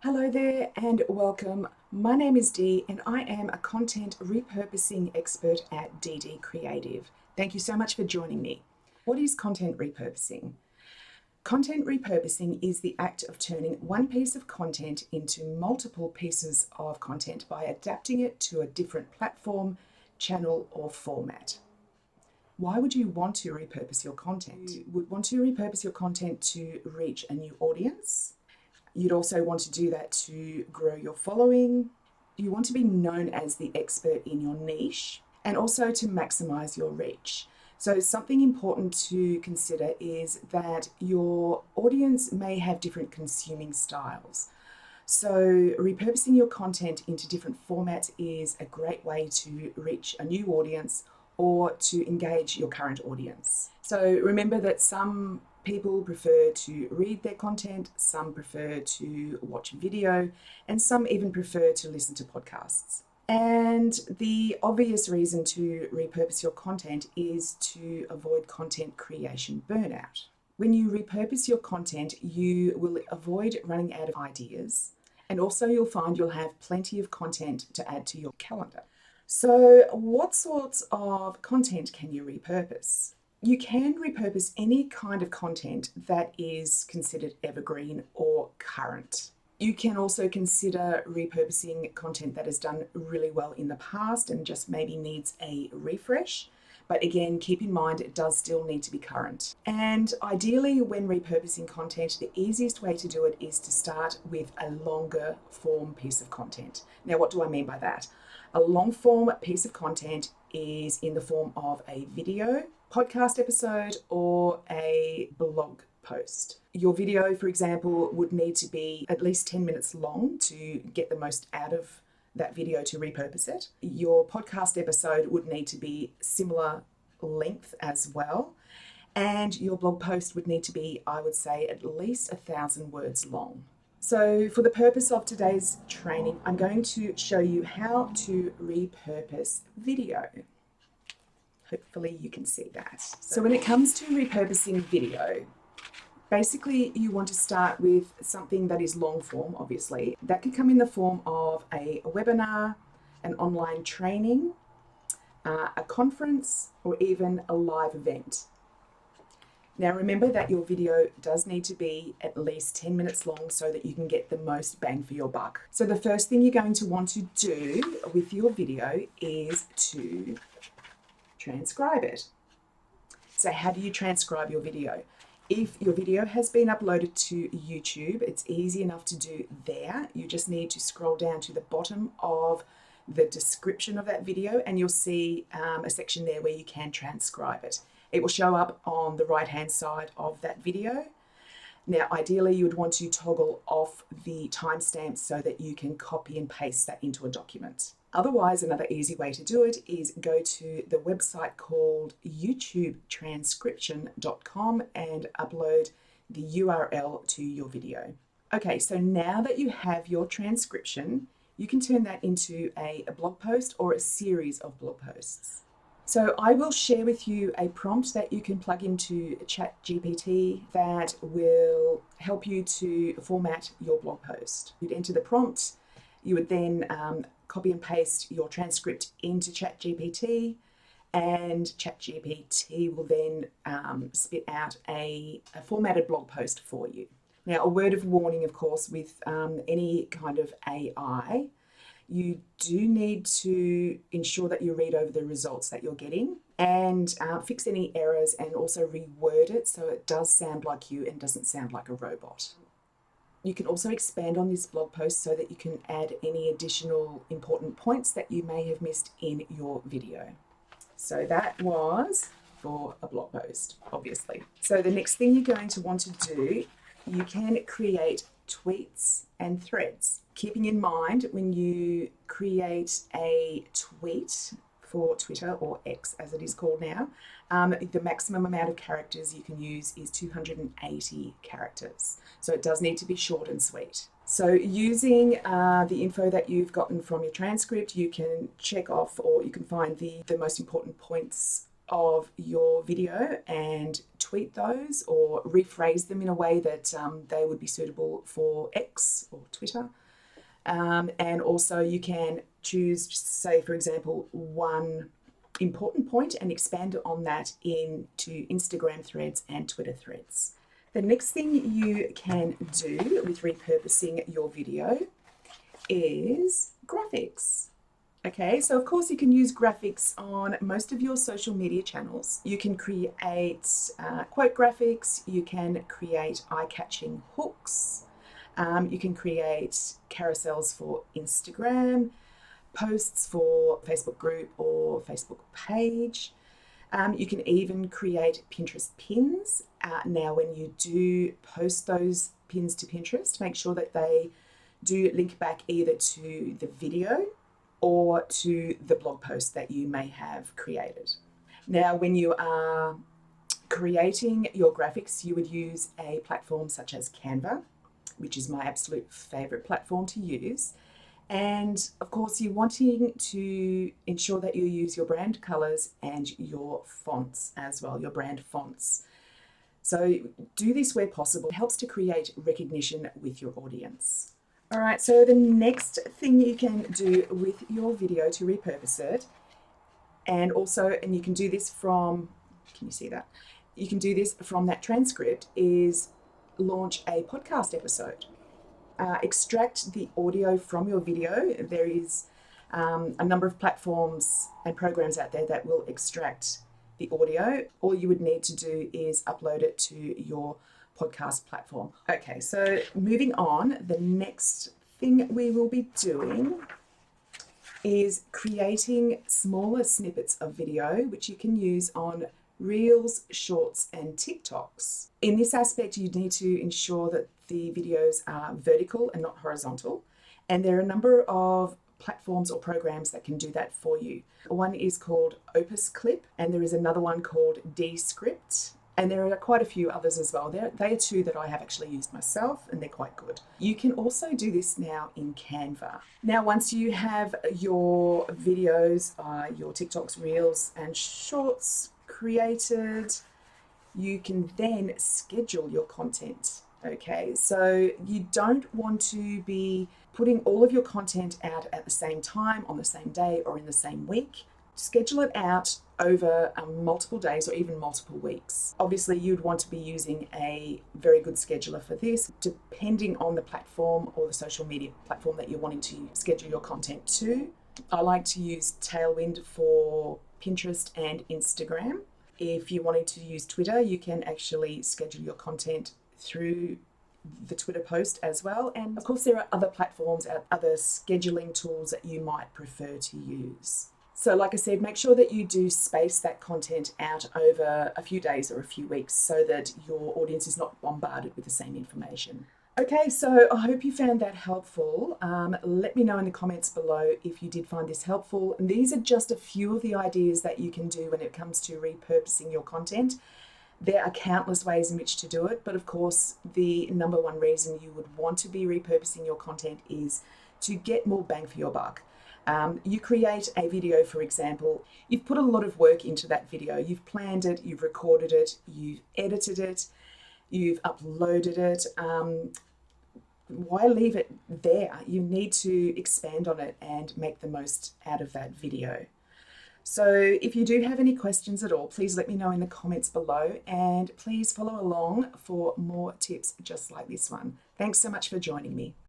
Hello there and welcome. My name is Dee and I am a content repurposing expert at DD Creative. Thank you so much for joining me. What is content repurposing? Content repurposing is the act of turning one piece of content into multiple pieces of content by adapting it to a different platform, channel, or format. Why would you want to repurpose your content? You would want to repurpose your content to reach a new audience. You'd also want to do that to grow your following. You want to be known as the expert in your niche and also to maximize your reach. So something important to consider is that your audience may have different consuming styles. So repurposing your content into different formats is a great way to reach a new audience or to engage your current audience. So remember that some people prefer to read their content, some prefer to watch video, and some even prefer to listen to podcasts. And the obvious reason to repurpose your content is to avoid content creation burnout. When you repurpose your content, you will avoid running out of ideas, and also you'll find you'll have plenty of content to add to your calendar. So what sorts of content can you repurpose? You can repurpose any kind of content that is considered evergreen or current. You can also consider repurposing content that has done really well in the past and just maybe needs a refresh. But again, keep in mind it does still need to be current. And ideally, when repurposing content, the easiest way to do it is to start with a longer form piece of content. Now, what do I mean by that? A long form piece of content is in the form of a video, podcast episode, or a blog post. Your video, for example, would need to be at least 10 minutes long to get the most out of that video to repurpose it. Your podcast episode would need to be similar length as well. And your blog post would need to be, I would say, at least 1,000 words long. So for the purpose of today's training, I'm going to show you how to repurpose video. Hopefully you can see that. So when it comes to repurposing video, basically you want to start with something that is long form, obviously. That can come in the form of a webinar, an online training, a conference, or even a live event. Now remember that your video does need to be at least 10 minutes long so that you can get the most bang for your buck. So the first thing you're going to want to do with your video is to transcribe it. So how do you transcribe your video? If your video has been uploaded to YouTube, it's easy enough to do there. You just need to scroll down to the bottom of the description of that video and you'll see a section there where you can transcribe it. It will show up on the right-hand side of that video. Now, ideally, you would want to toggle off the timestamps so that you can copy and paste that into a document. Otherwise, another easy way to do it is go to the website called YouTubeTranscription.com and upload the URL to your video. Okay, so now that you have your transcription, you can turn that into a blog post or a series of blog posts. So I will share with you a prompt that you can plug into ChatGPT that will help you to format your blog post. You'd enter the prompt, you would then copy and paste your transcript into ChatGPT, and ChatGPT will then spit out a formatted blog post for you. Now, a word of warning, of course, with any kind of AI, you do need to ensure that you read over the results that you're getting and fix any errors and also reword it so it does sound like you and doesn't sound like a robot. You can also expand on this blog post so that you can add any additional important points that you may have missed in your video. So that was for a blog post, obviously. So the next thing you're going to want to do, you can create tweets and threads. Keeping in mind when you create a tweet for Twitter, or X as it is called now, the maximum amount of characters you can use is 280 characters. So it does need to be short and sweet. So using the info that you've gotten from your transcript, you can check off or you can find the most important points of your video and tweet those or rephrase them in a way that they would be suitable for X or Twitter. And also you can choose, say, for example, one important point and expand on that into Instagram threads and Twitter threads. The next thing you can do with repurposing your video is graphics. Okay, so of course you can use graphics on most of your social media channels. You can create quote graphics, you can create eye-catching hooks, you can create carousels for Instagram, posts for Facebook group or Facebook page. You can even create Pinterest pins. Now, when you do post those pins to Pinterest, make sure that they do link back either to the video or to the blog post that you may have created. Now, when you are creating your graphics, you would use a platform such as Canva, which is my absolute favorite platform to use. And of course, you're wanting to ensure that you use your brand colors and your fonts as well, your brand fonts. So do this where possible. It helps to create recognition with your audience. All right, so the next thing you can do with your video to repurpose it, and you can do this from, can you see that? You can do this from that transcript, is launch a podcast episode. Extract the audio from your video. There is a number of platforms and programs out there that will extract the audio. All you would need to do is upload it to your podcast platform. Okay, so moving on, the next thing we will be doing is creating smaller snippets of video which you can use on Reels, Shorts and TikToks. In this aspect, you need to ensure that the videos are vertical and not horizontal, and there are a number of platforms or programs that can do that for you. One is called Opus Clip, and there is another one called Descript, and there are quite a few others as well. They are two that I have actually used myself, and they're quite good. You can also do this now in Canva. Now, once you have your videos, your TikToks, Reels and Shorts created, you can then schedule your content. Okay, so you don't want to be putting all of your content out at the same time, on the same day, or in the same week. Schedule it out over multiple days or even multiple weeks. Obviously, you'd want to be using a very good scheduler for this, depending on the platform or the social media platform that you're wanting to schedule your content to. I like to use Tailwind for Pinterest and Instagram. If you're wanting to use Twitter, you can actually schedule your content through the Twitter post as well. And of course, there are other platforms, other scheduling tools that you might prefer to use. So like I said, make sure that you do space that content out over a few days or a few weeks so that your audience is not bombarded with the same information. Okay, so I hope you found that helpful. Let me know in the comments below if you did find this helpful. And these are just a few of the ideas that you can do when it comes to repurposing your content. There are countless ways in which to do it, but of course, the number one reason you would want to be repurposing your content is to get more bang for your buck. You create a video, for example, you've put a lot of work into that video. You've planned it, you've recorded it, you've edited it, you've uploaded it. Why leave it there? You need to expand on it and make the most out of that video. So if you do have any questions at all, please let me know in the comments below, and please follow along for more tips just like this one. Thanks so much for joining me.